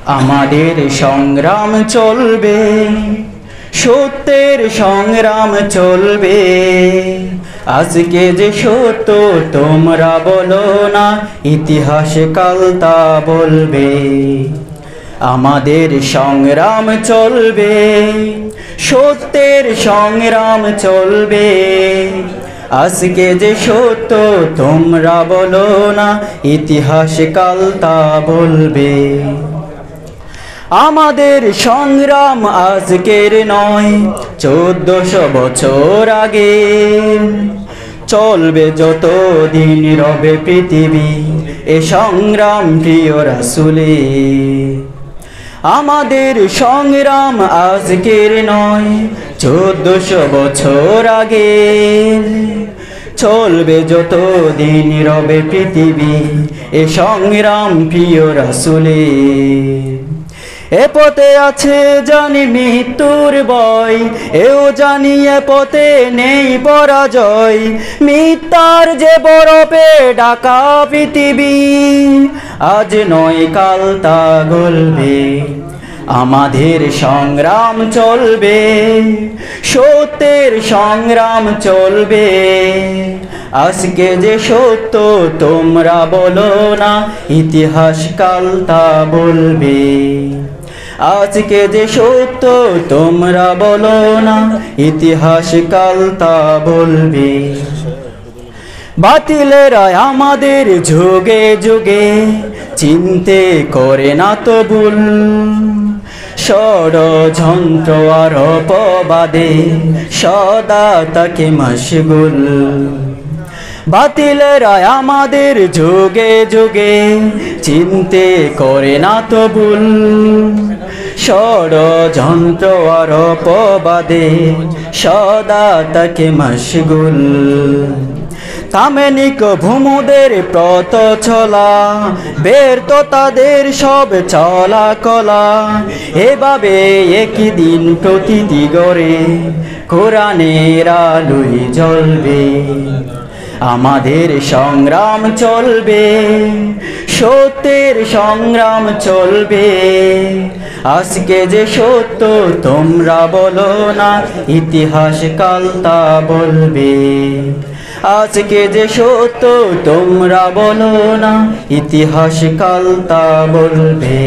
আমাদের সংগ্রাম চলবে, সত্যের সংগ্রাম চলবে। আজকে যে সত্য তোমরা বলো না, ইতিহাস কাল তা বলবে। আমাদের সংগ্রাম চলবে, সত্যের সংগ্রাম চলবে। আজকে যে সত্য তোমরা বলো না, ইতিহাস কাল তা বলবে। আমাদের সংগ্রাম আজকের নয়, 1400 বছর আগে। চলবে যতদিন রবে পৃথিবী, এ সংগ্রাম প্রিয় রাসূলের। আমাদের সংগ্রাম আজকের নয়, 1400 বছর আগে। চলবে যতদিন রবে পৃথিবী, এ সংগ্রাম প্রিয় রাসূলের। এ পথে আছে জানি মৃত্যুর ভয়, এও জানি এ পথে নেই পরাজয়। মিথ্যার যে বরফে ঢাকা পৃথিবী, আজ নয় কাল তা গলবে। আমাদের সংগ্রাম চলবে, সত্যের সংগ্রাম চলবে। আজকে যে সত্য তোমরা বলো না, ইতিহাস কাল তা বলবে। আজকে যে সত্য তোমরা বলো না, ইতিহাস কাল তা বলবে। বাতিলেরা আমাদের যুগে যুগে চিনতে করে না তো ভুল। ষড়যন্ত্র আর অপবাদে সদা তাকে মশগুল। বাতিলেরা আমাদের যুগে যুগে চিনতে করে না তো ভুল। ষড়যন্ত্র আর অপবাদে সদা তাকে মশগুল। তামেনিক ভূমুদের পথ চলা, ব্যর্থ তাদের সব চলা কলা। এভাবে একই দিন প্রতিটি গড়ে কোরআনের আলোয় জ্বলবে। আমাদের সংগ্রাম চলবে, সত্যের সংগ্রাম চলবে। আজকে যে সত্য তোমরা বলো না, ইতিহাস কাল তা বলবে। আজকে যে সত্য তোমরা বলো না, ইতিহাস কাল তা বলবে।